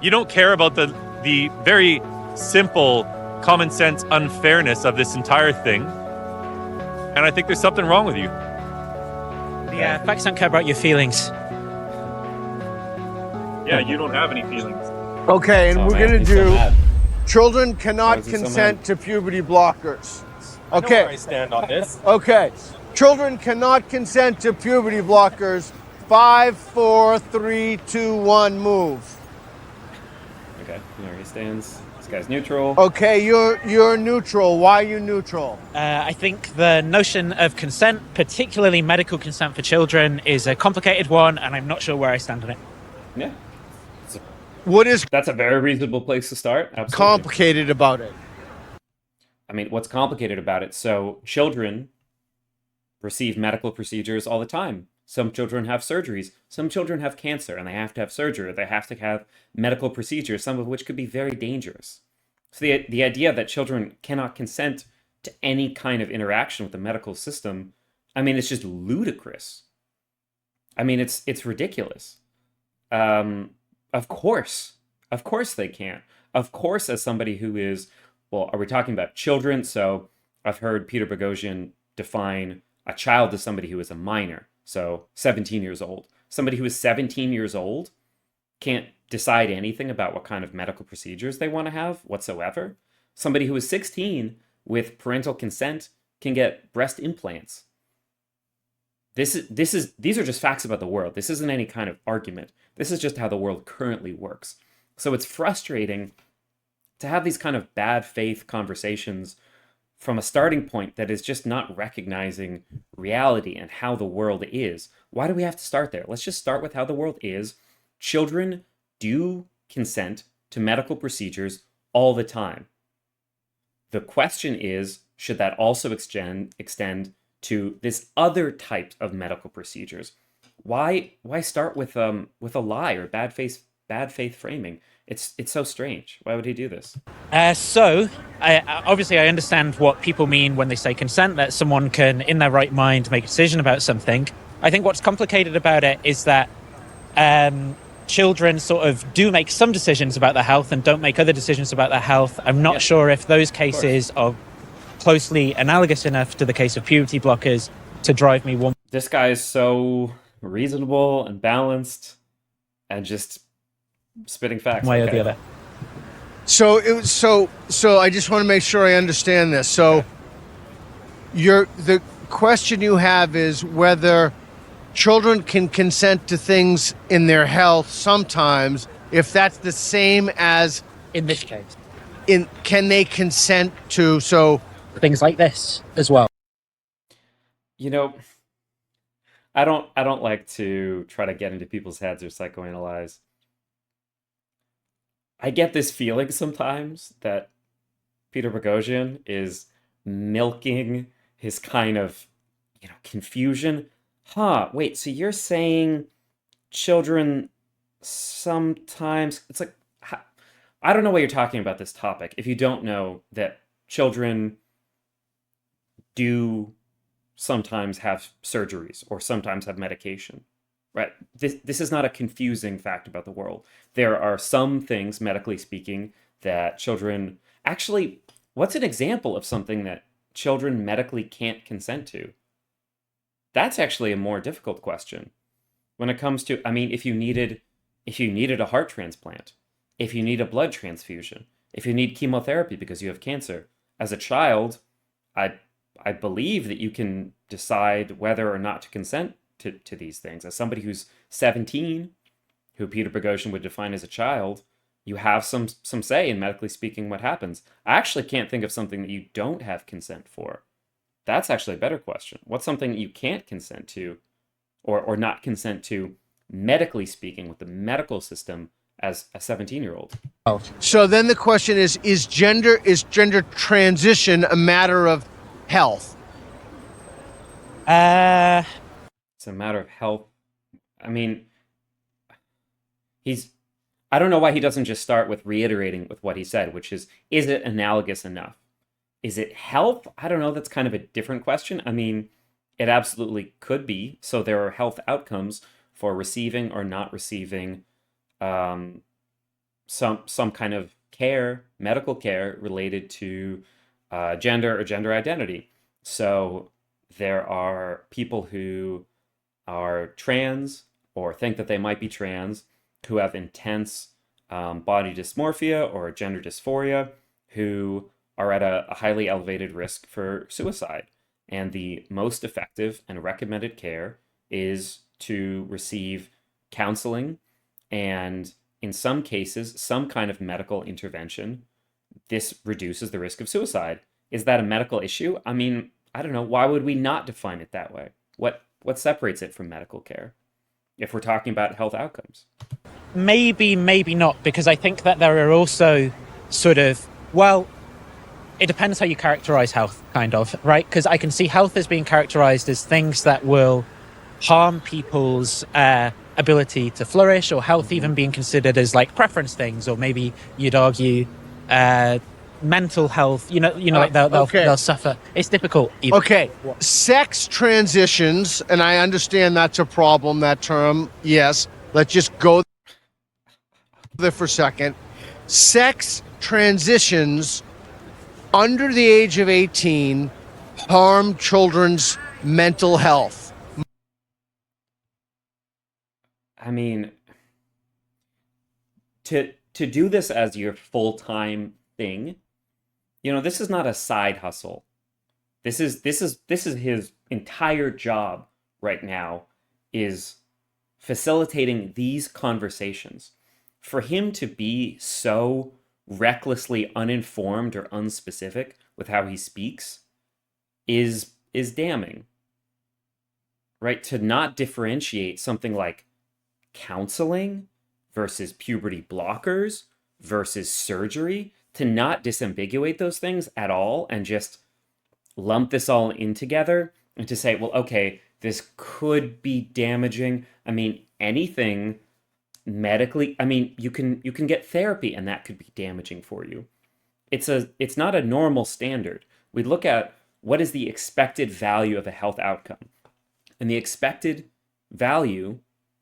You don't care about the very simple, common sense unfairness of this entire thing. And I think there's something wrong with you. Yeah, facts don't care about your feelings. Yeah, you don't have any feelings. Okay, and Oh, we're man, gonna he's so do mad. children Why cannot is he so consent mad? to puberty blockers. I know where I Okay, stand on this. okay. Children cannot consent to puberty blockers. 5, 4, 3, 2, 1, move. Okay, there he stands. This guy's neutral. Okay, you're neutral. Why are you neutral? I think the notion of consent, particularly medical consent for children, is a complicated one, and I'm not sure where I stand on it. Yeah, What is that's a very reasonable place to start. Absolutely. complicated about it? I mean, what's complicated about it? So children receive medical procedures all the time. Some children have surgeries. Some children have cancer and they have to have surgery. They have to have medical procedures, some of which could be very dangerous. So the idea that children cannot consent to any kind of interaction with the medical system, I mean, it's just ludicrous. I mean, it's ridiculous. Of course they can't. Of course, as somebody who is, well, are we talking about children? So I've heard Peter Boghossian define a child as somebody who is a minor. So 17 years old. Somebody who is 17 years old can't decide anything about what kind of medical procedures they want to have whatsoever. Somebody who is 16 with parental consent can get breast implants. These are just facts about the world. This isn't any kind of argument. This is just how the world currently works. So it's frustrating to have these kind of bad faith conversations from a starting point that is just not recognizing reality and how the world is. Why do we have to start there? Let's just start with how the world is. Children do consent to medical procedures all the time. The question is, should that also extend to this other type of medical procedures? Why start with a lie or bad faith framing? It's so strange. Why would he do this? Obviously I understand what people mean when they say consent, that someone can, in their right mind, make a decision about something. I think what's complicated about it is that children sort of do make some decisions about their health and don't make other decisions about their health. I'm not sure if those cases are closely analogous enough to the case of puberty blockers to drive me one. This guy is so reasonable and balanced and just spitting facts. Way or the other. So I just want to make sure I understand this. So the question you have is whether children can consent to things in their health sometimes, if that's the same as In this case, can they consent to things like this as well. You know, I don't like to try to get into people's heads or psychoanalyze. I get this feeling sometimes that Peter Boghossian is milking his kind of, confusion. Wait, so you're saying children sometimes, it's like, I don't know why you're talking about this topic if you don't know that children do sometimes have surgeries or sometimes have medication, right? This is not a confusing fact about the world. There are some things, medically speaking, that children... Actually, what's an example of something that children medically can't consent to? That's actually a more difficult question. When it comes to, if you needed a heart transplant, if you need a blood transfusion, if you need chemotherapy because you have cancer, as a child, I believe that you can decide whether or not to consent to these things. As somebody who's 17, who Peter Boghossian would define as a child, you have some say in, medically speaking, what happens. I actually can't think of something that you don't have consent for. That's actually a better question. What's something that you can't consent to or not consent to, medically speaking, with the medical system as a 17-year-old? So then the question is gender transition a matter of health? It's a matter of health. I don't know why he doesn't just start with reiterating with what he said, which is it analogous enough? Is it health? I don't know. That's kind of a different question. It absolutely could be. So there are health outcomes for receiving or not receiving some kind of care, medical care related to gender or gender identity. So there are people who are trans or think that they might be trans, who have intense body dysmorphia or gender dysphoria, who are at a highly elevated risk for suicide. And the most effective and recommended care is to receive counseling and, in some cases, some kind of medical intervention. This reduces the risk of suicide. Is that a medical issue? I mean, I don't know. Why would we not define it that way? What separates it from medical care if we're talking about health outcomes? Maybe not, because I think that there are also sort of, well, it depends how you characterize health, kind of, right? Because I can see health as being characterized as things that will harm people's ability to flourish, or health even being considered as like preference things, or maybe you'd argue mental health. Like they'll suffer. It's difficult. Okay, sex transitions, and I understand that's a problem, that term. Yes, let's just go there for a second. Sex transitions under the age of 18 harm children's mental health. I mean, to do this as your full-time thing, this is not a side hustle. This is his entire job right now, is facilitating these conversations. For him to be so recklessly uninformed or unspecific with how he speaks is damning. Right? To not differentiate something like counseling versus puberty blockers versus surgery, to not disambiguate those things at all and just lump this all in together and to say, well, okay, this could be damaging. I mean, anything medically, I mean, you can get therapy and that could be damaging for you. It's not a normal standard. We look at what is the expected value of a health outcome. And the expected value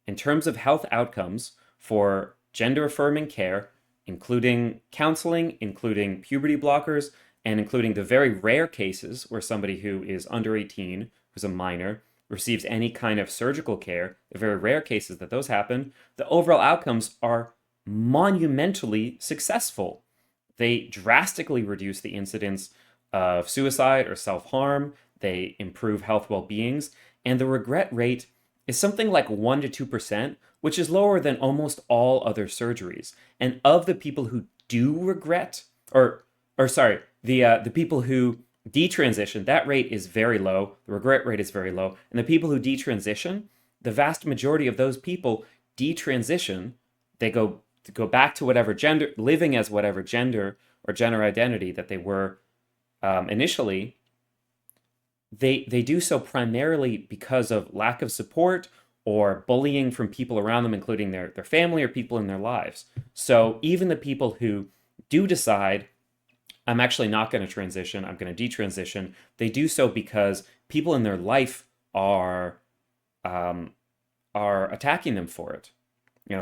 in terms of health outcomes for gender affirming care, including counseling, including puberty blockers, and including the very rare cases where somebody who is under 18, who's a minor, receives any kind of surgical care, the very rare cases that those happen, the overall outcomes are monumentally successful. They drastically reduce the incidence of suicide or self-harm. They improve health well-beings. And the regret rate is something like 1% to 2%, which is lower than almost all other surgeries. And of the people who do regret, the people who detransition, that rate is very low. The regret rate is very low. And the people who detransition, the vast majority of those people detransition. They go back to whatever gender, living as whatever gender or gender identity that they were initially. They do so primarily because of lack of support or bullying from people around them, including their family or people in their lives. So even the people who do decide, I'm actually not going to transition, I'm going to detransition, they do so because people in their life are attacking them for it.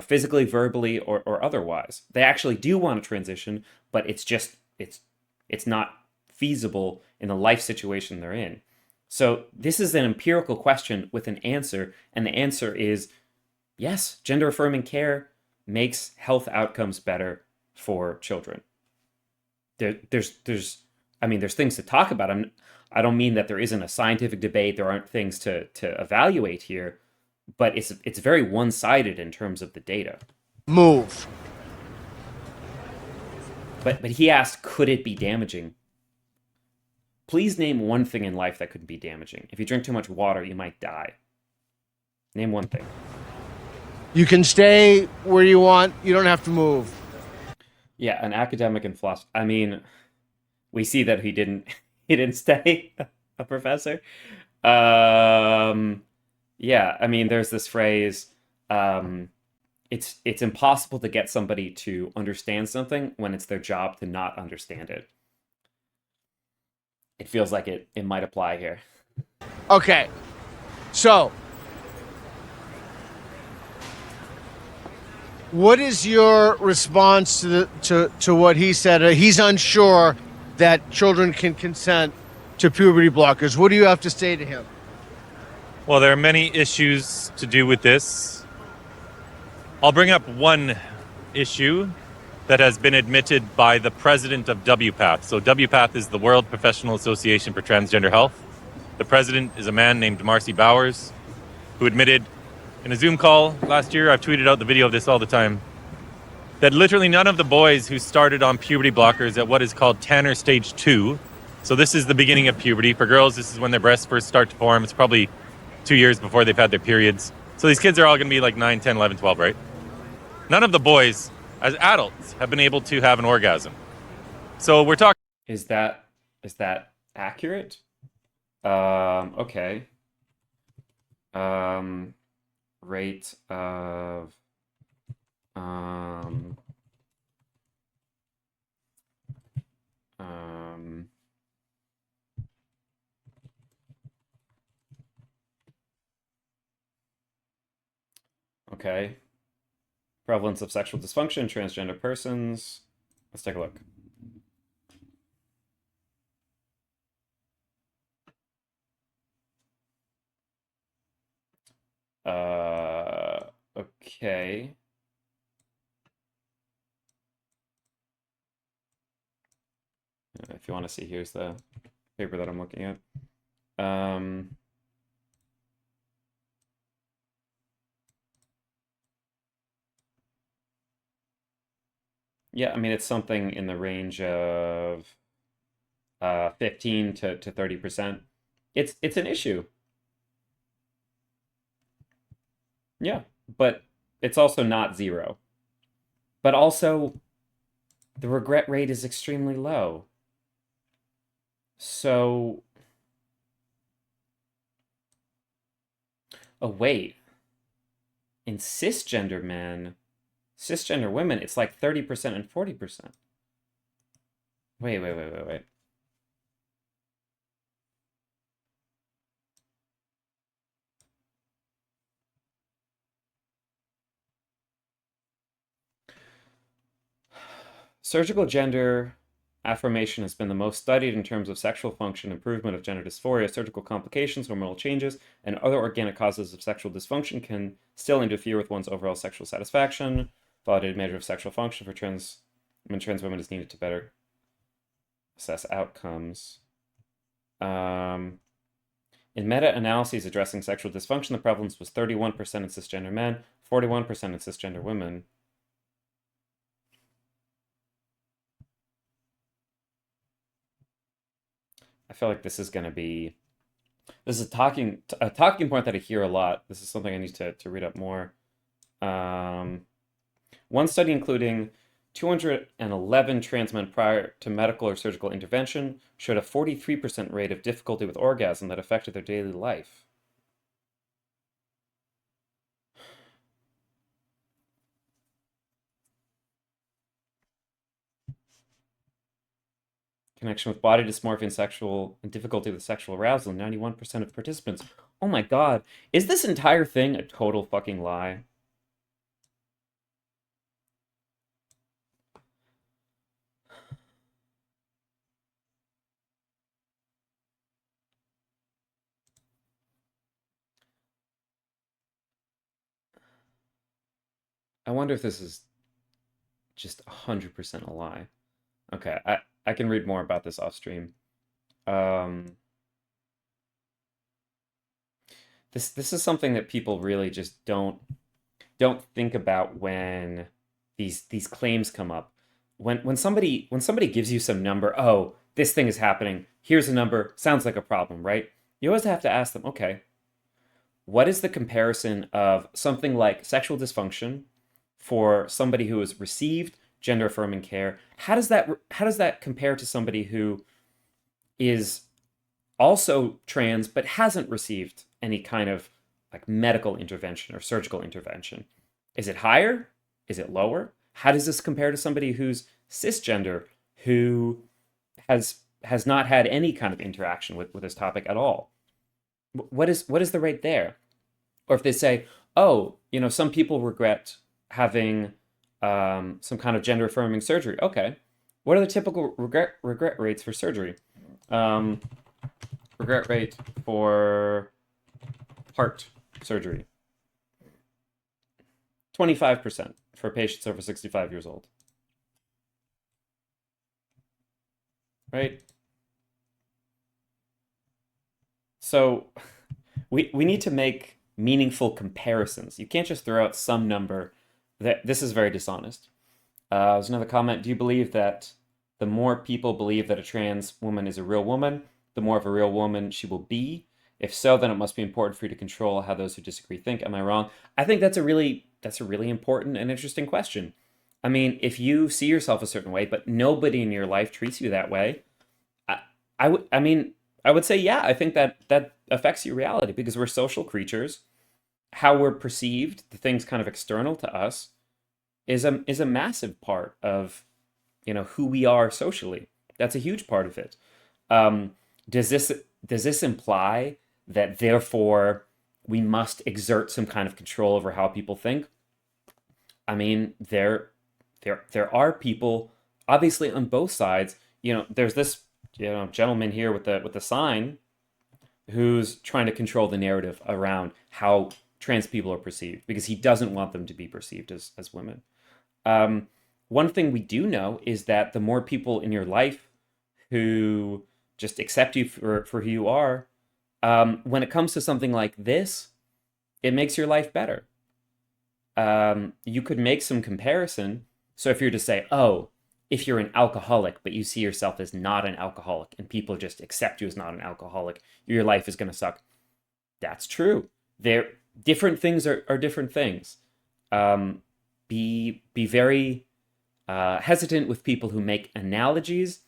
Physically, verbally, or otherwise. They actually do want to transition, but it's not feasible in the life situation they're in. So this is an empirical question with an answer, and the answer is yes, gender affirming care makes health outcomes better for children. There's things to talk about. I don't mean that there isn't a scientific debate, there aren't things to evaluate here, but it's very one-sided in terms of the data. Move. But he asked, could it be damaging? Please name one thing in life that could be damaging. If you drink too much water, you might die. Name one thing. You can stay where you want. You don't have to move. Yeah, an academic and philosopher. I mean, we see that he didn't stay a professor. Yeah, I mean, there's this phrase, it's impossible to get somebody to understand something when it's their job to not understand it. It feels like it might apply here. Okay, so What is your response to what he said? He's unsure that children can consent to puberty blockers. What do you have to say to him? Well, there are many issues to do with this. I'll bring up one issue that has been admitted by the president of WPATH. So WPATH is the World Professional Association for Transgender Health. The president is a man named Marcy Bowers, who admitted in a Zoom call last year, I've tweeted out the video of this all the time, that literally none of the boys who started on puberty blockers at what is called Tanner Stage 2, so this is the beginning of puberty. For girls, this is when their breasts first start to form. It's probably 2 years before they've had their periods. So these kids are all going to be like 9, 10, 11, 12, right? None of the boys, as adults, have been able to have an orgasm. So we're talking... Is that accurate? Okay. Rate of okay. Prevalence of sexual dysfunction in transgender persons. Let's take a look. Okay. If you want to see, here's the paper that I'm looking at. Yeah, I mean, it's something in the range of 15 to 30%. It's an issue. Yeah, but it's also not zero. But also, the regret rate is extremely low. So, oh wait, in cisgender men, cisgender women, it's like 30% and 40%. Wait. Surgical gender affirmation has been the most studied in terms of sexual function, improvement of gender dysphoria. Surgical complications, hormonal changes, and other organic causes of sexual dysfunction can still interfere with one's overall sexual satisfaction. Validated measure of sexual function for trans women is needed to better assess outcomes. In meta-analyses addressing sexual dysfunction, the prevalence was 31% in cisgender men, 41% in cisgender women. I feel like this is going to be... This is a talking point that I hear a lot. This is something I need to read up more. One study including 211 trans men prior to medical or surgical intervention showed a 43% rate of difficulty with orgasm that affected their daily life. Connection with body dysmorphia and difficulty with sexual arousal in 91% of participants. Oh my god, is this entire thing a total fucking lie? I wonder if this is just 100% a lie. Okay, I can read more about this off stream. This is something that people really just don't think about when these claims come up. When somebody gives you some number, oh, this thing is happening, here's a number, sounds like a problem, right? You always have to ask them, okay, what is the comparison of something like sexual dysfunction for somebody who has received gender affirming care? How does that compare to somebody who is also trans but hasn't received any kind of like medical intervention or surgical intervention? Is it higher? Is it lower? How does this compare to somebody who's cisgender who has not had any kind of interaction with this topic at all? What is the rate there? Or if they say, oh, some people regret having some kind of gender affirming surgery. Okay. What are the typical regret rates for surgery? Regret rate for heart surgery. 25% for patients over 65 years old. Right? So we need to make meaningful comparisons. You can't just throw out some number. This is very dishonest. There's another comment. Do you believe that the more people believe that a trans woman is a real woman, the more of a real woman she will be? If so, then it must be important for you to control how those who disagree think. Am I wrong? I think that's a really important and interesting question. I mean, if you see yourself a certain way, but nobody in your life treats you that way, I would say, yeah, I think that affects your reality, because we're social creatures. How we're perceived, the things kind of external to us, is a massive part of, who we are socially. That's a huge part of it. Does this imply that therefore we must exert some kind of control over how people think? I mean, there are people obviously on both sides. There's this gentleman here with the sign who's trying to control the narrative around how trans people are perceived, because he doesn't want them to be perceived as women. One thing we do know is that the more people in your life who just accept you for who you are, when it comes to something like this, it makes your life better. You could make some comparison. So if you're to say, oh, if you're an alcoholic, but you see yourself as not an alcoholic, and people just accept you as not an alcoholic, your life is going to suck. That's true. Different things are different things. Be very hesitant with people who make analogies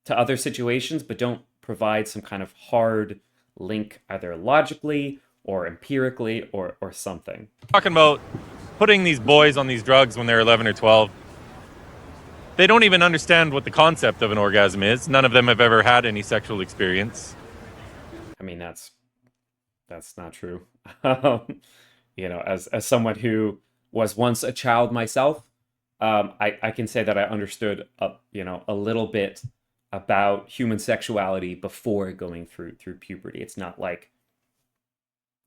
to other situations, but don't provide some kind of hard link, either logically or empirically or something. Talking about putting these boys on these drugs when they're 11 or 12. They don't even understand what the concept of an orgasm is. None of them have ever had any sexual experience. I mean, that's not true. As someone who was once a child myself, I can say that I understood a little bit about human sexuality before going through puberty. It's not like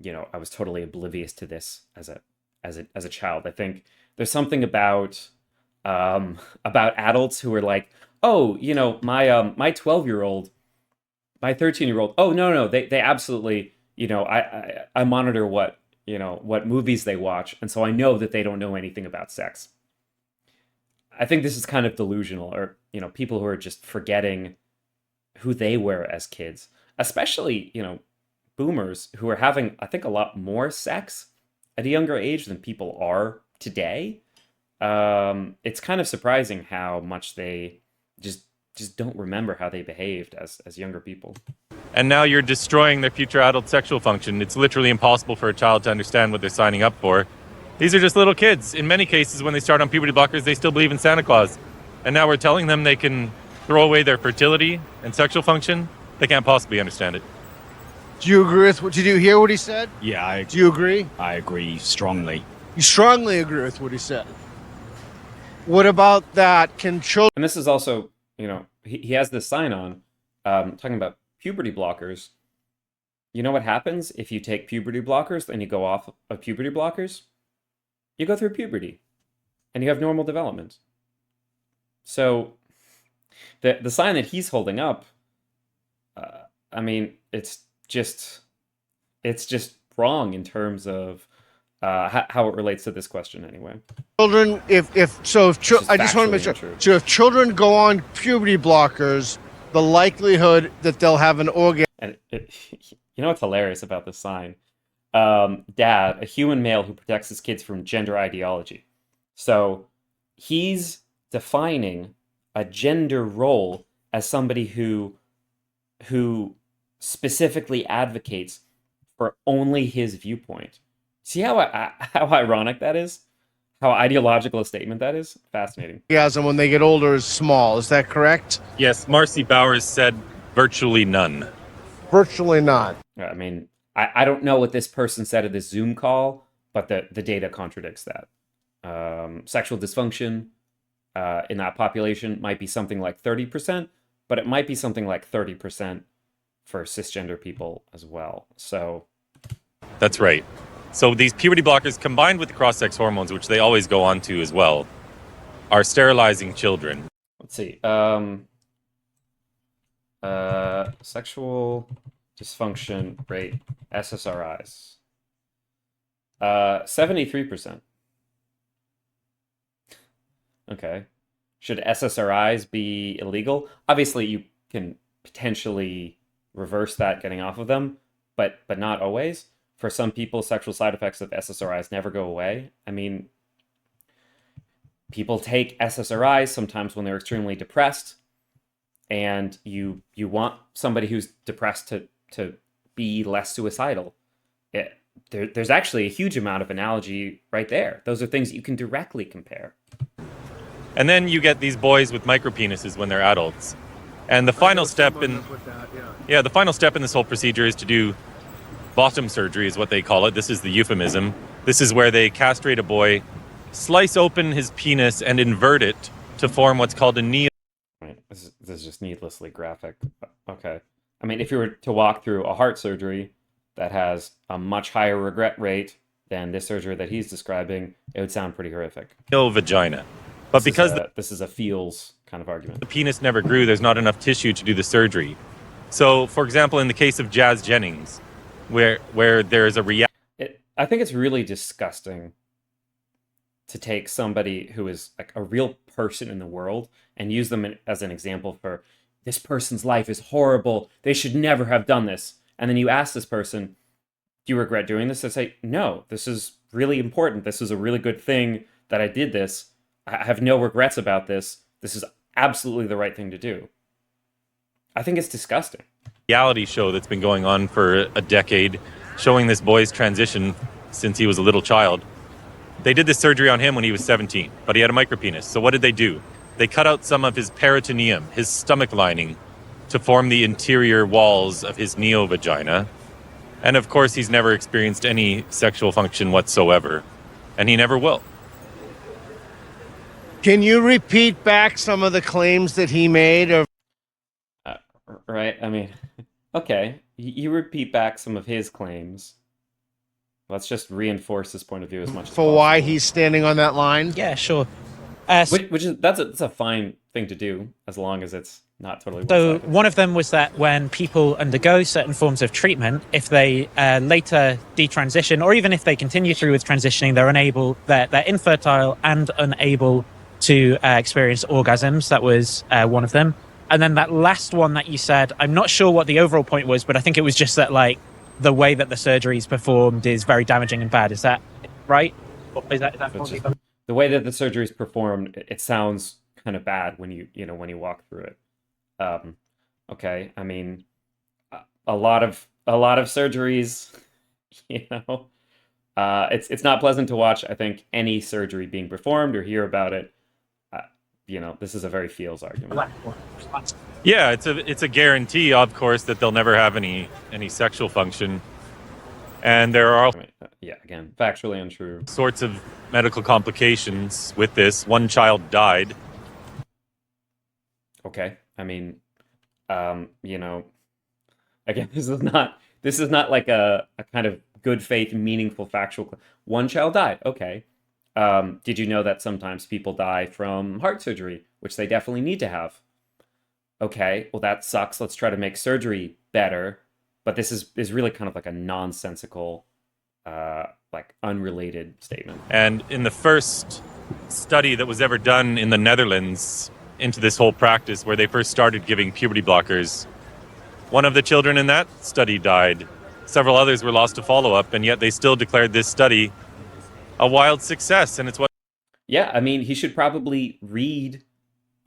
I was totally oblivious to this as a child. I think there's something about adults who are like, oh, my 12-year-old, my 13-year-old, oh no, they absolutely, I monitor what movies they watch, and so I know that they don't know anything about sex. I think this is kind of delusional, or people who are just forgetting who they were as kids, especially boomers who are having, I think, a lot more sex at a younger age than people are today. It's kind of surprising how much they just don't remember how they behaved as younger people. And now you're destroying their future adult sexual function. It's literally impossible for a child to understand what they're signing up for. These are just little kids. In many cases, when they start on puberty blockers, they still believe in Santa Claus. And now we're telling them they can throw away their fertility and sexual function. They can't possibly understand it. Do you agree with did you hear what he said? Yeah, Do you agree? I agree strongly. You strongly agree with what he said. What about that? Can children... And this is also, he has this sign on talking about puberty blockers. You know what happens if you take puberty blockers and you go off of puberty blockers? You go through puberty and you have normal development. So the sign that he's holding up, it's just wrong in terms of how it relates to this question anyway. Children, I just want to make sure. So if children go on puberty blockers, the likelihood that they'll have an orgasm... And what's hilarious about this sign? Dad, a human male who protects his kids from gender ideology. So he's defining a gender role as somebody who specifically advocates for only his viewpoint. See how ironic that is? How ideological a statement that is? Fascinating. Orgasm when they get older is small. Is that correct? Yes, Marcy Bowers said virtually none. Virtually not. I mean, I don't know what this person said at this Zoom call, but the data contradicts that. Sexual dysfunction in that population might be something like 30%, but it might be something like 30% for cisgender people as well. So That's right. So these puberty blockers combined with the cross-sex hormones, which they always go on to as well, are sterilizing children. let's see. Sexual dysfunction rate, SSRIs. 73%. Okay. Should SSRIs be illegal? Obviously, you can potentially reverse that getting off of them, but not always. For some people, sexual side effects of SSRIs never go away. I mean, people take SSRIs sometimes when they're extremely depressed, and you want somebody who's depressed to be less suicidal. There's actually a huge amount of analogy right there. Those are things you can directly compare. And then you get these boys with micropenises when they're adults. And the final step in the final step in this whole procedure is to do bottom surgery, is what they call it. This is the euphemism. This is where they castrate a boy, slice open his penis, and invert it to form what's called a neo. Right. This is just needlessly graphic. Okay. I mean, if you were to walk through a heart surgery that has a much higher regret rate than this surgery that he's describing, it would sound pretty horrific. Vagina. But because this is a feels kind of argument. the penis never grew, there's not enough tissue to do the surgery. So, for example, in the case of Jazz Jennings, where there is a I think it's really disgusting to take somebody who is like a real person in the world and use them as an example for this person's life is horrible, they should never have done this. And then you ask this person, do you regret doing this? They say, no, this is really important. This is a really good thing that I did this. I have no regrets about this. This is absolutely the right thing to do. I think it's disgusting. reality show that's been going on for a decade, showing this boy's transition since he was a little child. They did this surgery on him when he was 17, but he had a micropenis. So what did they do? They cut out some of his peritoneum, his stomach lining, to form the interior walls of his neovagina. And of course, he's never experienced any sexual function whatsoever, and he never will. Can you repeat back some of the claims that he made? Or Right? I mean, okay. You repeat back some of his claims. Let's just reinforce this point of view as much as possible. for why he's standing on that line? Yeah, sure. Which is that's a fine thing to do as long as it's not totally So one-sided. one of them was that when people undergo certain forms of treatment, if they later detransition, or even if they continue through with transitioning, they're infertile and unable to experience orgasms. That was one of them. And then that last one that you said, I'm not sure what the overall point was, but I think it was just that like the way that the surgery is performed is very damaging and bad. Is that right? Is that It's just- the way that the surgery is performed, it sounds kind of bad when you walk through it. Okay, I mean, a lot of surgeries, it's not pleasant to watch. I think any surgery being performed or hear about it, this is a very feels argument. Yeah, it's a guarantee, of course, that they'll never have any sexual function. And there are all Again, factually untrue. sorts of medical complications with this. One child died. Okay, I mean, again, this is not like a kind of good faith, meaningful, factual. One child died. Okay. Did you know that sometimes people die from heart surgery, which they definitely need to have? Okay, well that sucks. Let's try to make surgery better. But this is really kind of like a nonsensical, unrelated statement. And in the first study that was ever done in the Netherlands into this whole practice, where they first started giving puberty blockers, one of the children in that study died. Several others were lost to follow-up, and yet they still declared this study a wild success. And it's what... Yeah, I mean, he should probably read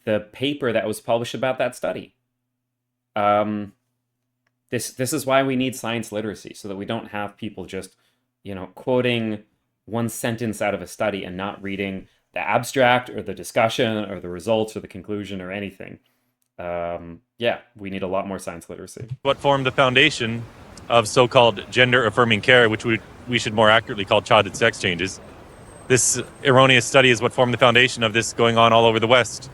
the paper that was published about that study. This is why we need science literacy, so that we don't have people just, quoting one sentence out of a study and not reading the abstract or the discussion or the results or the conclusion or anything. We need a lot more science literacy. what formed the foundation of so-called gender-affirming care, which we should more accurately call childhood sex changes. This erroneous study is what formed the foundation of this going on all over the West.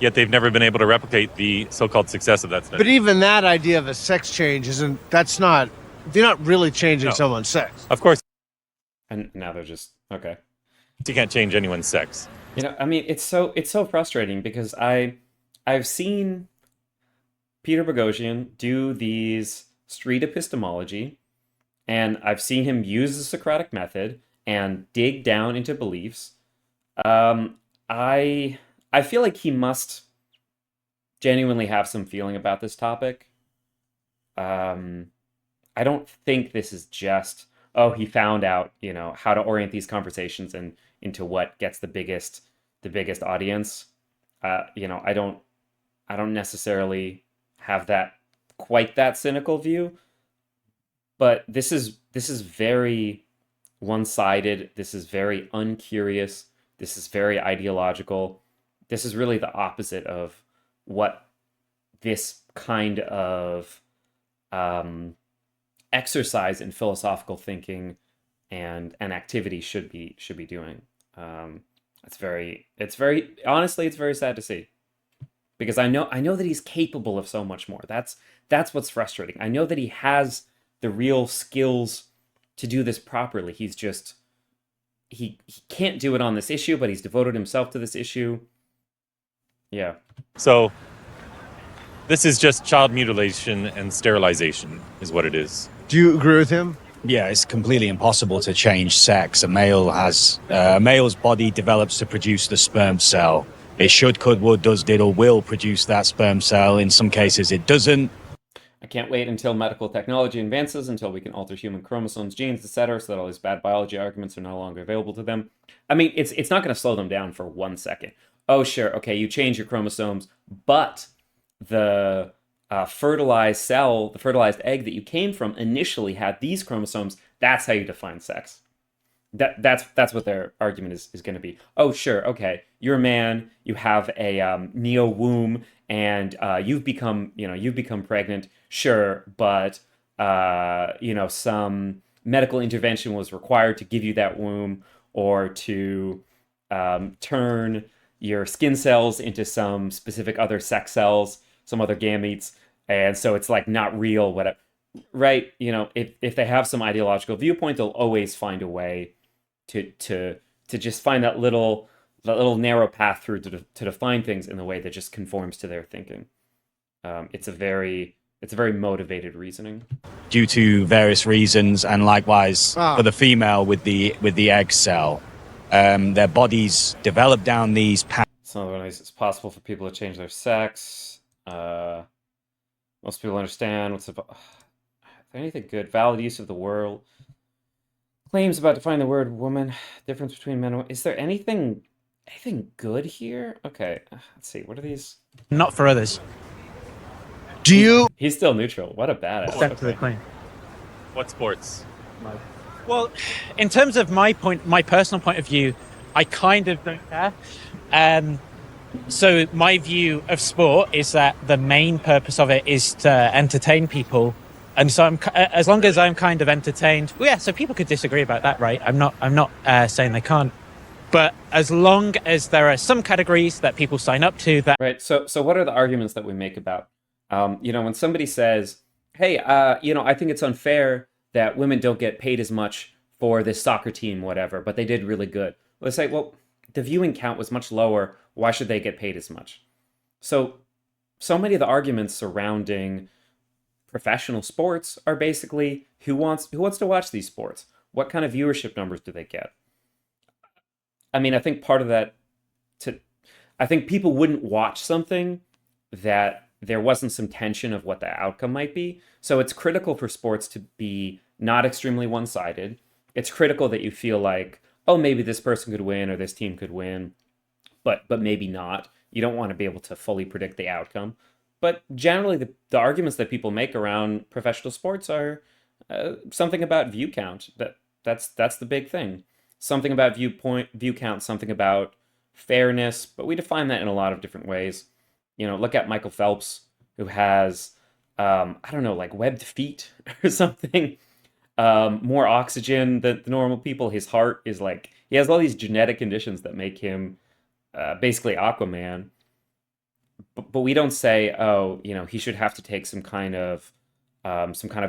Yet they've never been able to replicate the so-called success of that study. But even that idea of a sex change that's not, they're not really changing No. someone's sex. Of course, And now they're just okay. you can't change anyone's sex. You know, I mean, it's so frustrating because I've seen Peter Boghossian do these street epistemology, and I've seen him use the Socratic method and dig down into beliefs. I feel like he must genuinely have some feeling about this topic. I don't think this is just, oh, he found out, you know, how to orient these conversations and into what gets the biggest audience. You know, I don't necessarily have that quite that cynical view, but this is very one-sided. This is very uncurious. This is very ideological. This is really the opposite of what this kind of exercise in philosophical thinking and activity should be doing. It's very honestly, it's very sad to see, because I know that he's capable of so much more. That's what's frustrating. I know that he has the real skills to do this properly. He's just he can't do it on this issue, but he's devoted himself to this issue. Yeah. So this is just child mutilation and sterilization is what it is. Do you agree with him? Yeah, it's completely impossible to change sex. A male's body develops to produce the sperm cell. It should, could, would, does, did, or will produce that sperm cell. In some cases, it doesn't. I can't wait until medical technology advances, until we can alter human chromosomes, genes, etc., so that all these bad biology arguments are no longer available to them. I mean, it's not going to slow them down for 1 second. Oh, sure, okay, you change your chromosomes, but the fertilized cell, the fertilized egg that you came from initially had these chromosomes. That's how you define sex. That's what their argument is going to be. Oh, sure, okay, you're a man, you have a neo womb, and you've become pregnant. Sure, but some medical intervention was required to give you that womb, or to turn your skin cells into some specific other sex cells, some other gametes, and so it's like not real, whatever. Right? You know, if they have some ideological viewpoint, they'll always find a way to just find that little narrow path through to define things in the way that just conforms to their thinking. It's a very motivated reasoning Due to various reasons, and likewise for the female with the egg cell, their bodies develop down these paths. Some other ways it's possible for people to change their sex. Most people understand what's about. Is there anything good? Valid use of the word. Claims about defining the word woman. Difference between men and women. Is there anything good here? Okay, let's see. What are these? Not for others. Do you? He's still neutral. What a badass. Except for the claim. What sports? Well, in terms of my personal point of view, I kind of don't care. So my view of sport is that the main purpose of it is to entertain people, and so as long as I'm kind of entertained, well, yeah. So people could disagree about that, right? I'm not saying they can't, but as long as there are some categories that people sign up to, that Right. So what are the arguments that we make about, when somebody says, hey, I think it's unfair that women don't get paid as much for this soccer team, whatever, but they did really good. Let's say, well, the viewing count was much lower. Why should they get paid as much? So many of the arguments surrounding professional sports are basically who wants to watch these sports? What kind of viewership numbers do they get? I mean, I think part of that I think people wouldn't watch something that there wasn't some tension of what the outcome might be. So it's critical for sports to be not extremely one-sided. It's critical that you feel like, oh, maybe this person could win or this team could win, but maybe not. You don't want to be able to fully predict the outcome. But generally, the arguments that people make around professional sports are something about view count. That's the big thing. Something about view count, something about fairness. But we define that in a lot of different ways. Look at Michael Phelps, who has, like webbed feet or something. More oxygen than the normal people. His heart is like He has all these genetic conditions that make him basically Aquaman. But we don't say, oh, he should have to take some kind of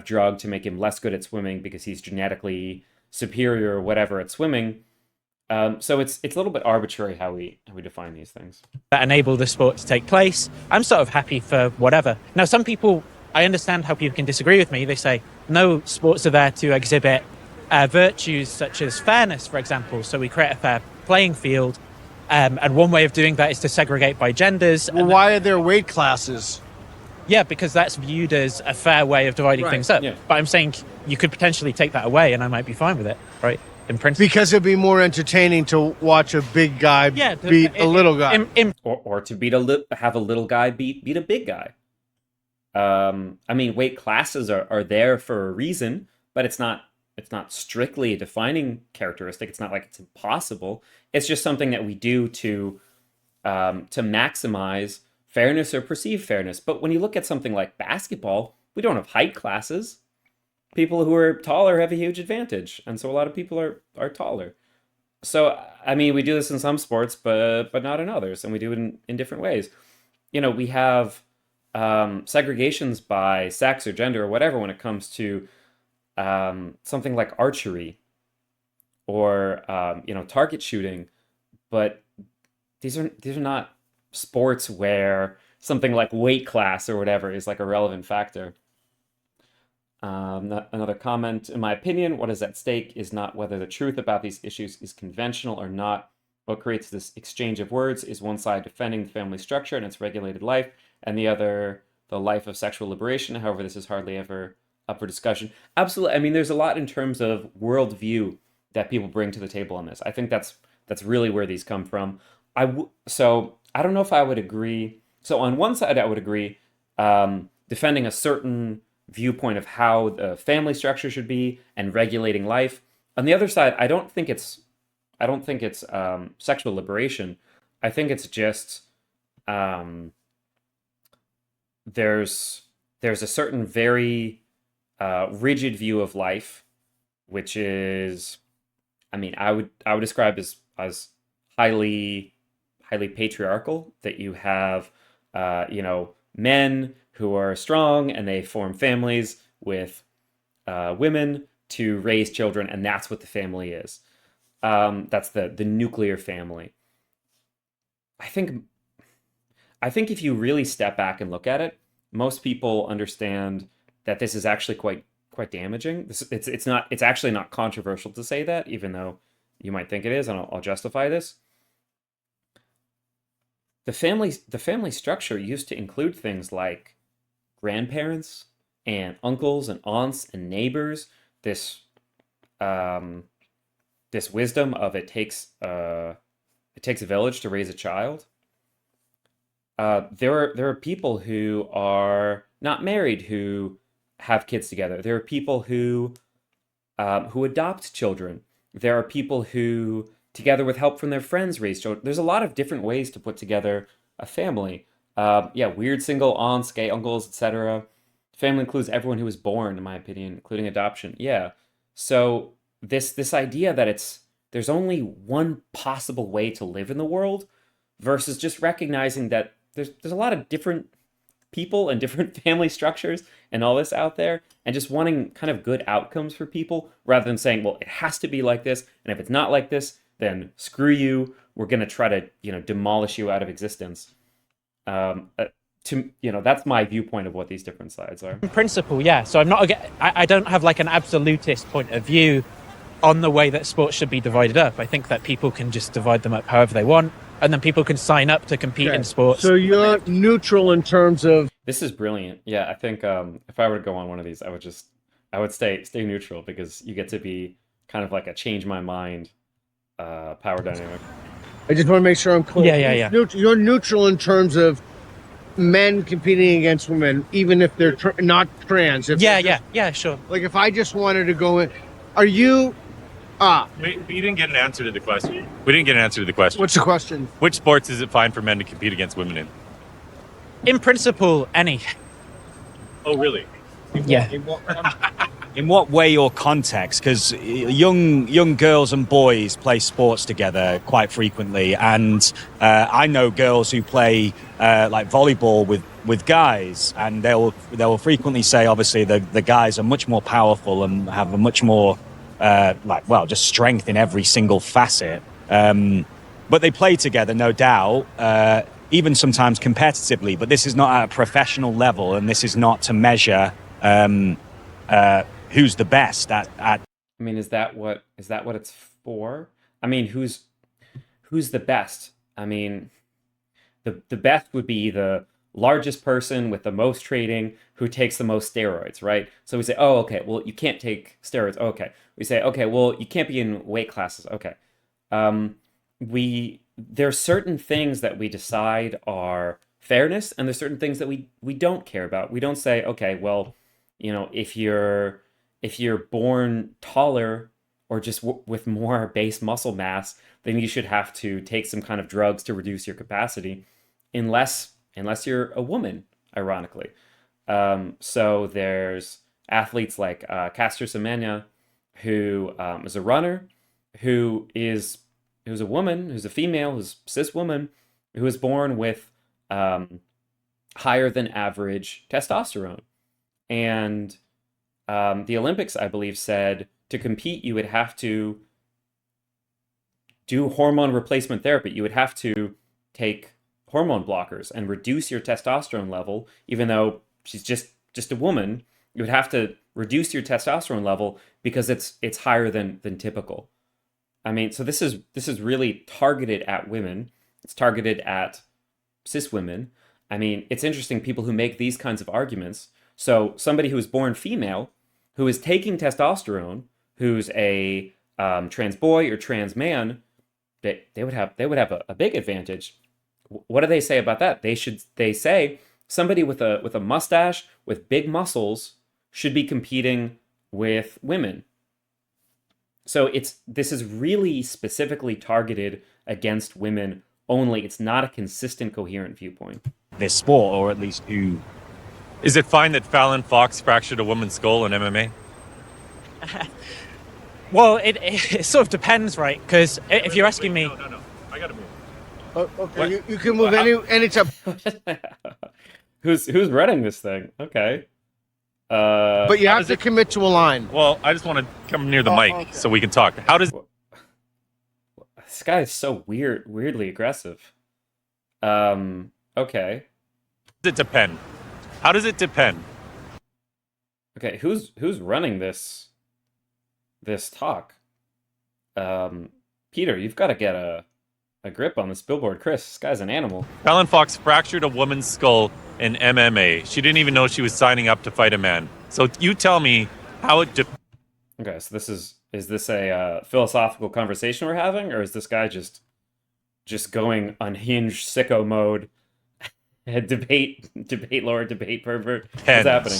drug to make him less good at swimming because he's genetically superior or whatever at swimming. So it's a little bit arbitrary how we define these things. That enable the sport to take place. I'm sort of happy for whatever. Now, some people, I understand how people can disagree with me. They say, no, sports are there to exhibit virtues such as fairness, for example. So we create a fair playing field. And one way of doing that is to segregate by genders. Well, why are there weight classes? Yeah, because that's viewed as a fair way of dividing things up. Yeah. But I'm saying you could potentially take that away and I might be fine with it, right? In principle. Because it'd be more entertaining to watch a big guy beat a little guy. Or to have a little guy beat a big guy. I mean, weight classes are there for a reason, but it's not strictly a defining characteristic. It's not like it's impossible. It's just something that we do to maximize fairness or perceived fairness. But when you look at something like basketball, we don't have height classes. People who are taller have a huge advantage, and so a lot of people are taller. So, I mean, we do this in some sports, but not in others, and we do it in different ways. We have segregations by sex or gender or whatever when it comes to something like archery or target shooting, but these are not sports where something like weight class or whatever is like a relevant factor. Another comment, in my opinion, what is at stake is not whether the truth about these issues is conventional or not. What creates this exchange of words is one side defending the family structure and its regulated life, and the other the life of sexual liberation. However, this is hardly ever up for discussion. Absolutely. I mean, there's a lot in terms of worldview that people bring to the table on this. I think that's really where these come from. So I don't know if I would agree. So on one side, I would agree defending a certain viewpoint of how the family structure should be and regulating life. On the other side, I don't think it's sexual liberation. I think it's just there's a certain very rigid view of life, which is, I mean, I would describe as highly patriarchal. That you have men who are strong and they form families with women to raise children, and that's what the family is. That's the nuclear family. I think if you really step back and look at it, most people understand that this is actually quite damaging. It's actually not controversial to say that, even though you might think it is, and I'll justify this. The family structure used to include things like grandparents and uncles and aunts and neighbors. This wisdom of it takes a village to raise a child. There are people who are not married who have kids together. There are people who adopt children. There are people who, together with help from their friends, raise children. There's a lot of different ways to put together a family. Weird single aunts, gay uncles, etc. Family includes everyone who was born, in my opinion, including adoption. Yeah. So this idea that there's only one possible way to live in the world, versus just recognizing that there's a lot of different people and different family structures and all this out there, and just wanting kind of good outcomes for people, rather than saying, well, it has to be like this, and if it's not like this, then screw you. We're going to try to demolish you out of existence. That's my viewpoint of what these different sides are. In principle, yeah. So I don't have like an absolutist point of view on the way that sports should be divided up. I think that people can just divide them up however they want, and then people can sign up to compete in sports. So you're neutral in terms of... This is brilliant. Yeah, I think if I were to go on one of these, I would stay neutral, because you get to be kind of like a change my mind power dynamic. I just want to make sure I'm clear. Yeah. You're neutral in terms of men competing against women, even if they're not trans. Yeah, sure. Like if I just wanted to go in... Are you... You didn't get an answer to the question. We didn't get an answer to the question. What's the question? Which sports is it fine for men to compete against women in? In principle, any. Oh, really? Yeah. In what way or context? Because young girls and boys play sports together quite frequently, and I know girls who play like volleyball with guys, and they will frequently say, obviously, the guys are much more powerful and have a much more just strength in every single facet. But they play together, no doubt, even sometimes competitively. But this is not at a professional level, and this is not to measure who's the best at. I mean, is that what it's for? I mean, who's the best? I mean, the best would be the largest person with the most training who takes the most steroids, right? So we say, oh, okay, well, you can't take steroids. Okay. We say, okay, well, you can't be in weight classes. Okay. There's certain things that we decide are fairness, and there's certain things that we don't care about. We don't say, okay, well, if you're born taller or just with more base muscle mass, then you should have to take some kind of drugs to reduce your capacity, unless you're a woman, ironically. So there's athletes like Caster Semenya, who is a runner, who's a woman, who's a female, who's a cis woman, who was born with higher than average testosterone. And the Olympics, I believe, said to compete, you would have to do hormone replacement therapy. You would have to take hormone blockers and reduce your testosterone level, even though she's just a woman. You would have to reduce your testosterone level because it's higher than typical. I mean, so this is really targeted at women. It's targeted at cis women. I mean, it's interesting, people who make these kinds of arguments. So somebody who is born female, who is taking testosterone, who's a trans boy or trans man, they would have a big advantage. What do they say about that? They say somebody with a mustache with big muscles should be competing with women. So this is really specifically targeted against women only. It's not a consistent, coherent viewpoint. This sport, or at least who. Is it fine that Fallon Fox fractured a woman's skull in MMA? Well, it sort of depends, right? Because if you're asking me... No. I gotta move. Oh, okay, you can move anytime. Who's running this thing? Okay. But you have to commit to a line. Well, I just want to come near the mic okay. so we can talk. How does... This guy is so weirdly aggressive. Okay. Does it depend? How does it depend? Okay, who's running this talk? Peter, you've got to get a grip on this billboard. Chris, this guy's an animal. Fallon Fox fractured a woman's skull in MMA. She didn't even know she was signing up to fight a man. So you tell me how it... Okay, so is this a philosophical conversation we're having, or is this guy just going unhinged sicko mode? debate lord, debate pervert. What's happening?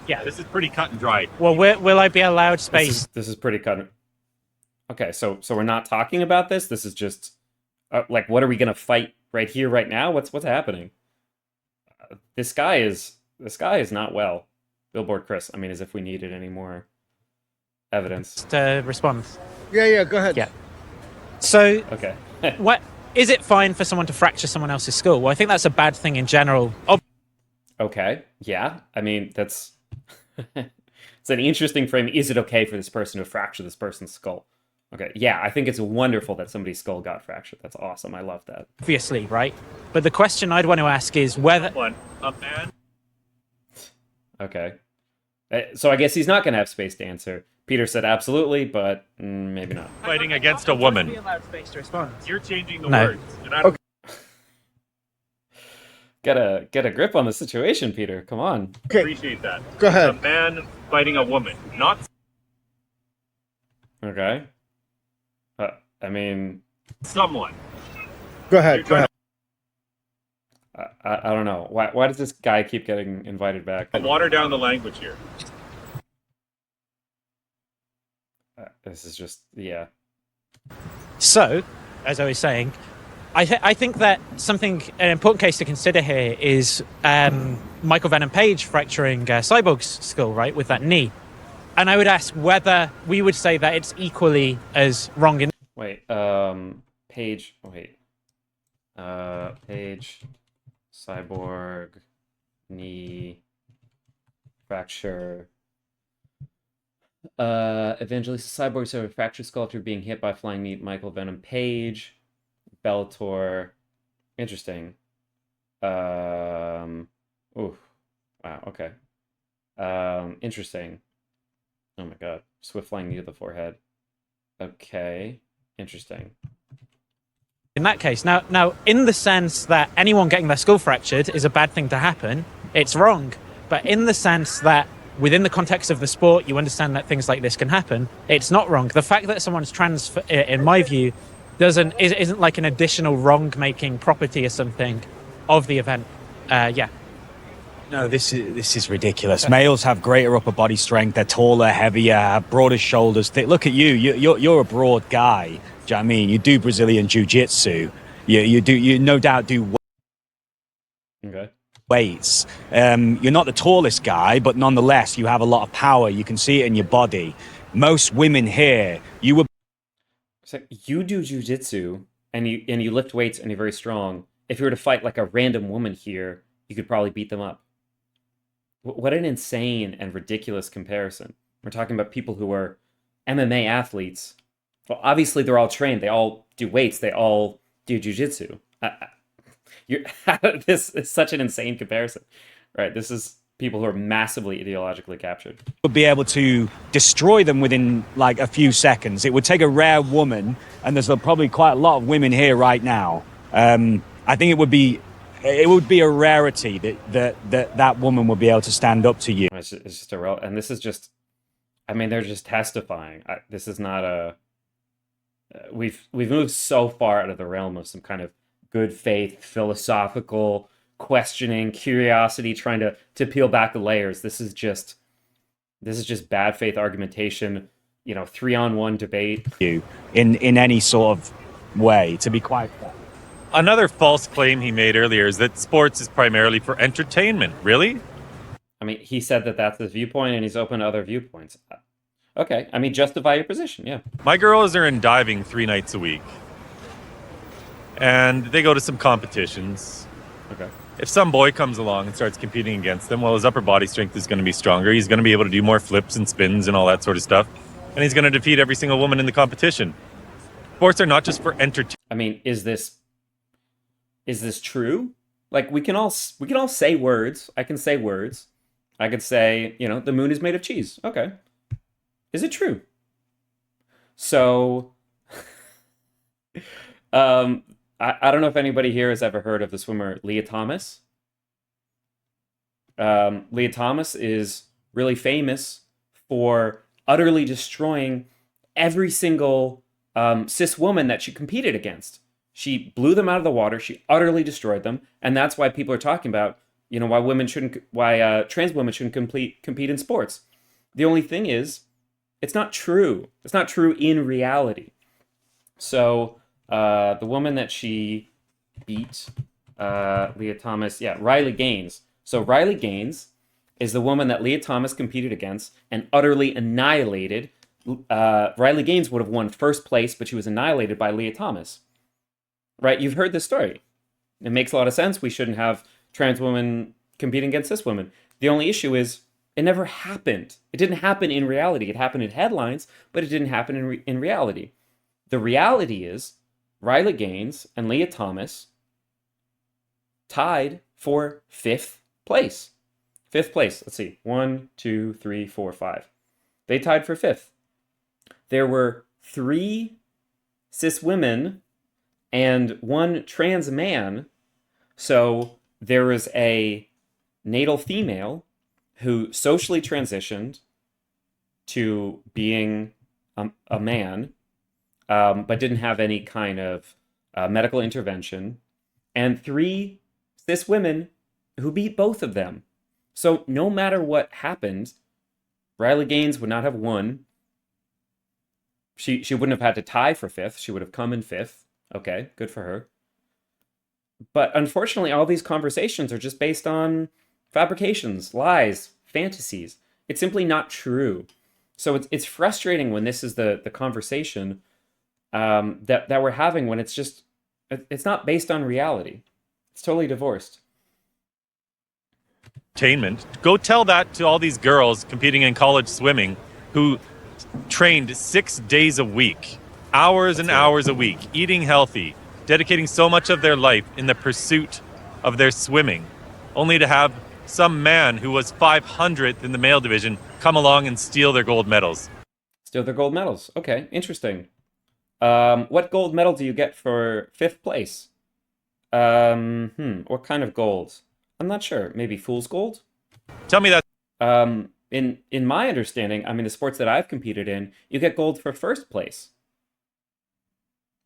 Yeah, this is pretty cut and dry. Well, will I be allowed space? This is pretty cut. Okay, so we're not talking about this. This is just like, what are we gonna fight right here, right now? What's happening? This guy is not well. Billboard Chris. I mean, as if we needed any more evidence To respond. Yeah, go ahead. Yeah. So, Okay. what is it fine for someone to fracture someone else's skull? Well, I think that's a bad thing in general. Okay. Yeah. I mean, that's it's an interesting frame. Is it okay for this person to fracture this person's skull? Okay. Yeah, I think it's wonderful that somebody's skull got fractured. That's awesome. I love that. Obviously, right? But the question I'd want to ask is whether... A man? Okay. So I guess he's not going to have space to answer. Peter said absolutely, but maybe not. Fighting against a woman. Be allowed space to respond. You're changing the No. words. And I don't... Get a grip on the situation, Peter. Come on. Okay, appreciate that. go ahead. A man fighting a woman, not... Okay. I mean, someone. Go ahead. I don't know. Why does this guy keep getting invited back? Water down the language here. This is just, yeah. So, as I was saying, I think that an important case to consider here is Michael Venom Page fracturing Cyborg's skull, right, with that knee. And I would ask whether we would say that it's equally as wrong in. Wait, page, wait. Page, cyborg, knee, fracture. Evangelista cyborg, so fractured sculpture being hit by flying meat, Michael Venom Page, Bellator. Interesting. Ooh, wow, okay. Interesting. Oh my god. Swift flying knee to the forehead. Okay. Interesting. In that case, now, in the sense that anyone getting their skull fractured is a bad thing to happen, it's wrong. But in the sense that within the context of the sport, you understand that things like this can happen, it's not wrong. The fact that someone's trans, in my view, isn't like an additional wrong-making property or something of the event. Yeah. No, this is ridiculous. Males have greater upper body strength. They're taller, heavier, have broader shoulders. Look at you. You're a broad guy. Do you know what I mean? You do Brazilian jiu-jitsu. You no doubt do Okay. weights. You're not the tallest guy, but nonetheless, you have a lot of power. You can see it in your body. Most women here, you would. So you do jujitsu and you lift weights and you're very strong. If you were to fight like a random woman here, you could probably beat them up. What an insane and ridiculous comparison. We're talking about people who are MMA athletes. Well, obviously they're all trained. They all do weights. They all do jujitsu. This is such an insane comparison, right? This is people who are massively ideologically captured. Would be able to destroy them within like a few seconds. It would take a rare woman, and there's probably quite a lot of women here right now. I think it would be a rarity that woman would be able to stand up to you. It's just and this is just, I mean, they're just testifying. This is not a. We've moved so far out of the realm of some kind of good faith, philosophical questioning, curiosity, trying to peel back the layers. This is just bad faith argumentation. 3-on-1 debate. You in any sort of way, to be quite fair. Another false claim he made earlier is that sports is primarily for entertainment. Really? I mean, he said that that's his viewpoint, and he's open to other viewpoints. Okay, I mean, justify your position, yeah. My girls are in diving 3 nights a week. And they go to some competitions. Okay. If some boy comes along and starts competing against them, well, his upper body strength is going to be stronger. He's going to be able to do more flips and spins and all that sort of stuff. And he's going to defeat every single woman in the competition. Sports are not just for entertainment. I mean, is this true? Like, we can all say words. I can say words. I could say, the moon is made of cheese. Okay. Is it true? So, I don't know if anybody here has ever heard of the swimmer Leah Thomas. Leah Thomas is really famous for utterly destroying every single cis woman that she competed against. She blew them out of the water. She utterly destroyed them, and that's why people are talking about, why trans women shouldn't compete in sports. The only thing is, it's not true. It's not true in reality. So the woman that she beat, Leah Thomas, Riley Gaines. So Riley Gaines is the woman that Leah Thomas competed against and utterly annihilated. Riley Gaines would have won first place, but she was annihilated by Leah Thomas. Right? You've heard this story. It makes a lot of sense. We shouldn't have trans women competing against cis women. The only issue is it never happened. It didn't happen in reality. It happened in headlines, but it didn't happen in reality. The reality is Riley Gaines and Leah Thomas tied for 5th place. 5th place. Let's see. 1, 2, 3, 4, 5. They tied for 5th. There were 3 cis women and 1 trans man. So there was a natal female who socially transitioned to being a man, but didn't have any kind of medical intervention, and 3 cis women who beat both of them. So no matter what happened, Riley Gaines would not have won. She wouldn't have had to tie for 5th. She would have come in 5th. Okay, good for her. But unfortunately, all these conversations are just based on fabrications, lies, fantasies. It's simply not true. So it's frustrating when this is the conversation that we're having, when it's not based on reality. It's totally divorced. Entertainment. Go tell that to all these girls competing in college swimming who trained 6 days a week, hours and hours a week, eating healthy, dedicating so much of their life in the pursuit of their swimming, only to have some man who was 500th in the male division come along and steal their gold medals. Steal their gold medals. Okay, interesting. What gold medal do you get for 5th place? What kind of gold? I'm not sure. Maybe fool's gold? Tell me that. In my understanding, I mean, the sports that I've competed in, you get gold for 1st place.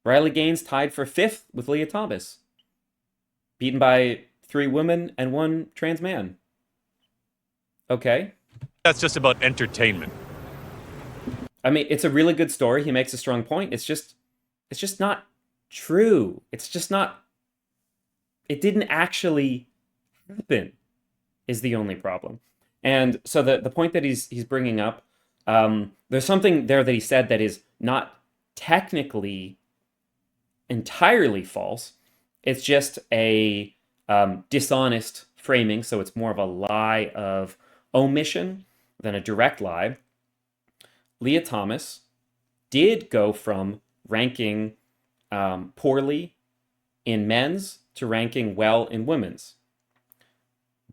Riley Gaines tied for 5th with Leah Thomas, beaten by 3 women and 1 trans man. Okay. That's just about entertainment. I mean, it's a really good story. He makes a strong point. It's just not true. It's just not. It didn't actually happen, is the only problem. And so the point that he's bringing up, there's something there that he said that is not technically entirely false. It's just a dishonest framing, so it's more of a lie of omission than a direct lie. Leah Thomas did go from ranking poorly in men's to ranking well in women's.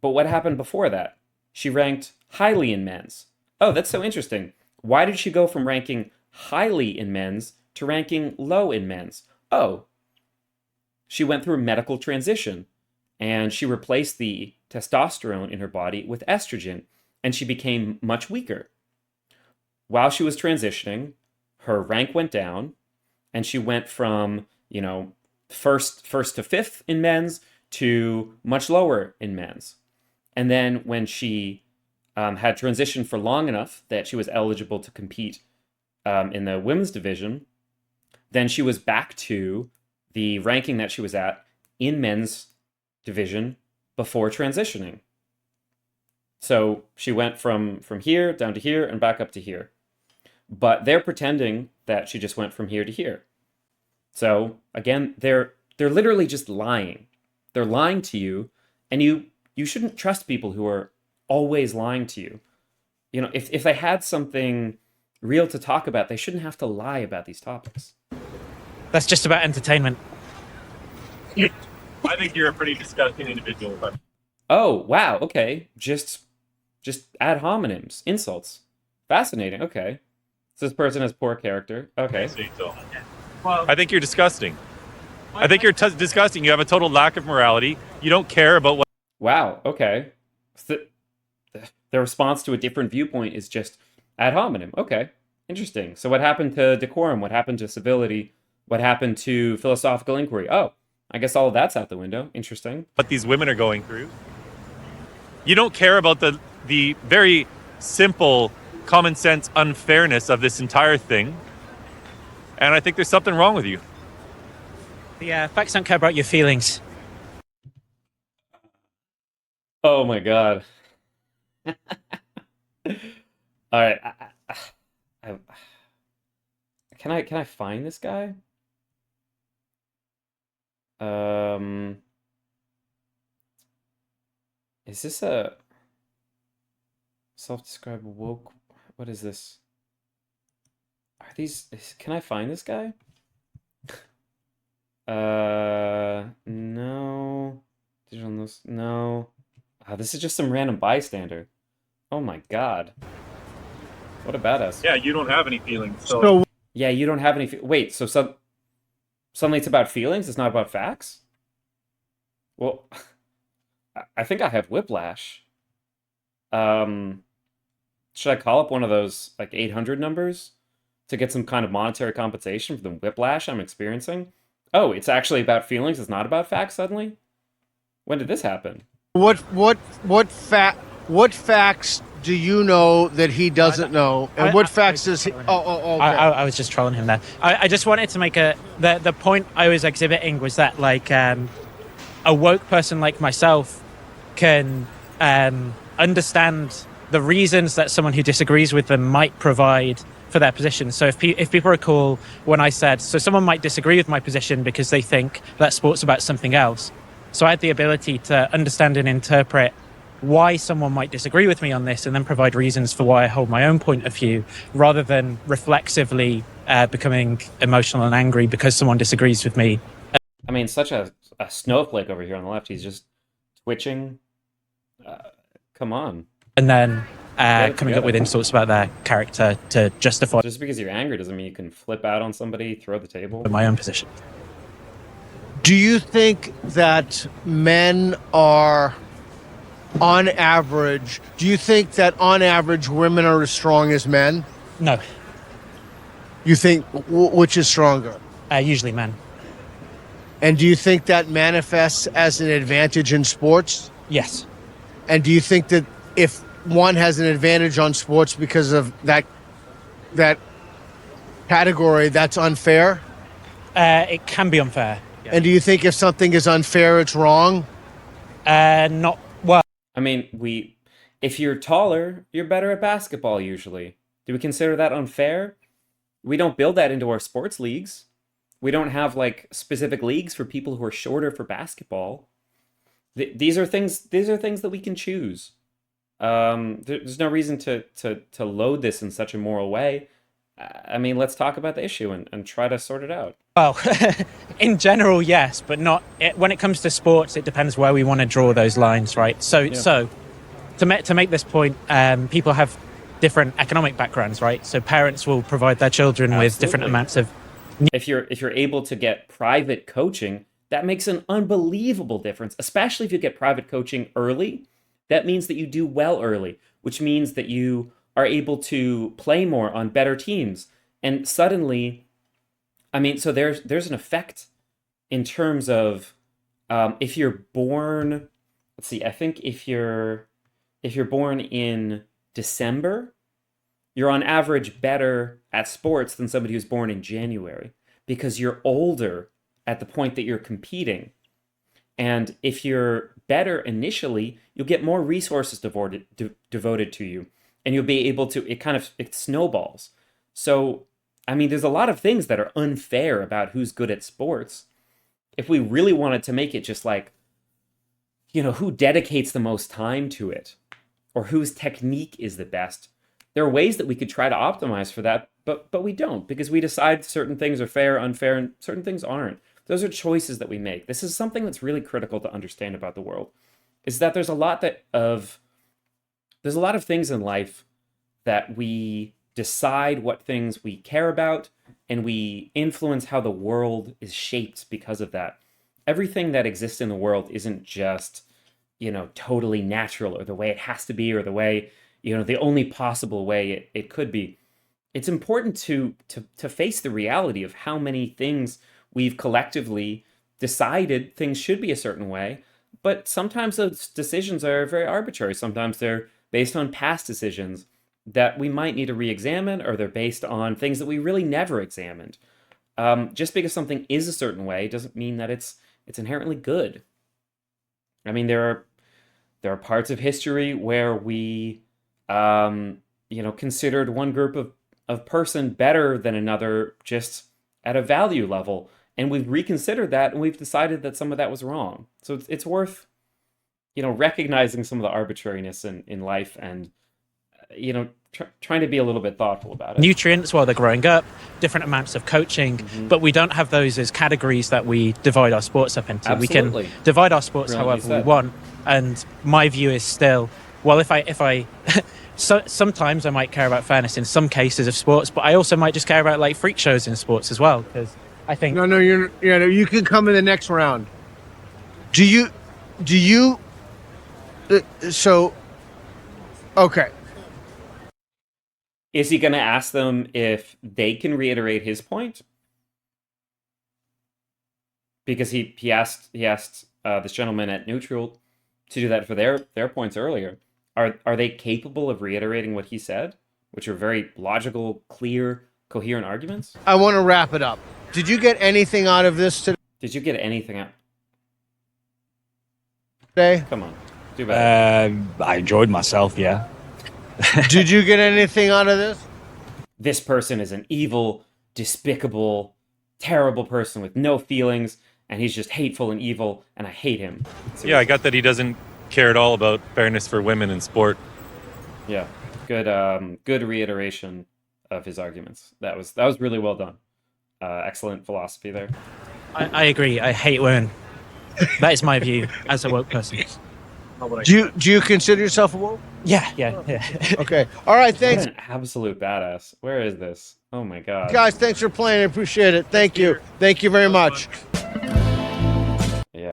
But what happened before that? She ranked highly in men's. Oh, that's so interesting. Why did she go from ranking highly in men's to ranking low in men's? Oh, she went through a medical transition and she replaced the testosterone in her body with estrogen, and she became much weaker. While she was transitioning, her rank went down, and she went from, first to 5th in men's to much lower in men's. And then when she had transitioned for long enough that she was eligible to compete in the women's division, then she was back to the ranking that she was at in men's division before transitioning. So she went from here down to here and back up to here. But they're pretending that she just went from here to here. So again, they're literally just lying. They're lying to you, and you shouldn't trust people who are always lying to you. If they had something real to talk about, they shouldn't have to lie about these topics. That's just about entertainment. I think you're a pretty disgusting individual. But Oh, wow, okay. Just ad hominems, insults. Fascinating, okay. So this person has poor character. Okay. I think you're disgusting. I think you're disgusting. You have a total lack of morality. You don't care about what. Wow, okay. So the response to a different viewpoint is just ad hominem. Okay, interesting. So what happened to decorum? What happened to civility? What happened to philosophical inquiry? Oh, I guess all of that's out the window. Interesting. What these women are going through. You don't care about the very simple, common sense unfairness of this entire thing. And I think there's something wrong with you. The facts don't care about your feelings. Oh my god. All right. Can I find this guy? Is this a self-described woke? What is this? Are these? Can I find this guy? No. Digital news? No. This is just some random bystander. Oh my god. What a badass. Yeah, you don't have any feelings. So Yeah, you don't have any. Wait, so suddenly it's about feelings? It's not about facts? Well, I think I have whiplash. Should I call up one of those like 800 numbers to get some kind of monetary compensation for the whiplash I'm experiencing? Oh, it's actually about feelings. It's not about facts suddenly? When did this happen? what facts do you know that he doesn't know, and what facts does he? Oh, okay. I was just trolling him there. I just wanted to make the point I was exhibiting was that like a woke person like myself can understand the reasons that someone who disagrees with them might provide for their position. So if people recall when I said, so someone might disagree with my position because they think that sport's about something else. So I had the ability to understand and interpret why someone might disagree with me on this and then provide reasons for why I hold my own point of view, rather than reflexively becoming emotional and angry because someone disagrees with me. I mean, such a snowflake over here on the left. He's just twitching. Come on. And then coming up together. with insults about their character to justify Just because you're angry doesn't mean you can flip out on somebody, throw the table. my own position. Do you think that men are, on average, do you think that on average women are as strong as men? No, You think which is stronger? usually men. And do you think that manifests as an advantage in sports? Yes. And do you think that if one has an advantage on sports because of that category, that's unfair? It can be unfair. And do you think if something is unfair, it's wrong? Not well. I mean, if you're taller, you're better at basketball usually. Do we consider that unfair? We don't build that into our sports leagues. We don't have like specific leagues for people who are shorter for basketball. These are things that we can choose. There's no reason to load this in such a moral way. I mean, let's talk about the issue and try to sort it out. Well, in general, yes, but not when it comes to sports. It depends where we want to draw those lines, right? So to make this point, people have different economic backgrounds, right? So parents will provide their children with different Absolutely. amounts of. If you're able to get private coaching, that makes an unbelievable difference, especially if you get private coaching early. That means that you do well early, which means that you are able to play more on better teams. And suddenly, I mean, so there's an effect in terms of if you're born, let's see, I think if you're born in December, you're on average better at sports than somebody who's born in January because you're older at the point that you're competing. And if you're better initially, you'll get more resources devoted to you, and you'll be able to, it snowballs. So, I mean, there's a lot of things that are unfair about who's good at sports. If we really wanted to make it just like, who dedicates the most time to it, or whose technique is the best, there are ways that we could try to optimize for that, but we don't, because we decide certain things are fair, unfair, and certain things aren't. Those are choices that we make. This is something that's really critical to understand about the world, is that there's a lot of things in life that we decide what things we care about, and we influence how the world is shaped because of that. Everything that exists in the world isn't just, totally natural, or the way it has to be, or the way, the only possible way it could be. It's important to face the reality of how many things we've collectively decided things should be a certain way, but sometimes those decisions are very arbitrary. Sometimes they're based on past decisions that we might need to re-examine, or they're based on things that we really never examined. Just because something is a certain way doesn't mean that it's inherently good. I mean, there are parts of history where we considered one group of person better than another just at a value level. And we've reconsidered that, and we've decided that some of that was wrong. So it's worth, recognizing some of the arbitrariness in life, and, trying to be a little bit thoughtful about it. Nutrients while they're growing up, different amounts of coaching, but we don't have those as categories that we divide our sports up into. Absolutely. We can divide our sports however we want, and my view is still, well, if I so sometimes I might care about fairness in some cases of sports, but I also might just care about like freak shows in sports as well, because I think No, you can come in the next round. Do you okay. Is he going to ask them if they can reiterate his point? Because he asked this gentleman at Neutral to do that for their points earlier. Are they capable of reiterating what he said, which are very logical, clear, coherent arguments? I want to wrap it up. Did you get anything out of this Did you get anything out? today? Come on, do better. I enjoyed myself, yeah. Did you get anything out of this? This person is an evil, despicable, terrible person with no feelings, and he's just hateful and evil, and I hate him. Yeah, I got that he doesn't care at all about fairness for women in sport. Yeah, good reiteration of his arguments. That was really well done. Excellent philosophy there. I agree. I hate women. That is my view as a woke person. Do you consider yourself a woke? Yeah. Okay. All right. Thanks, What an absolute badass. Where is this? Oh my god. guys. Thanks for playing. I appreciate it. Thank you. Thank you very much.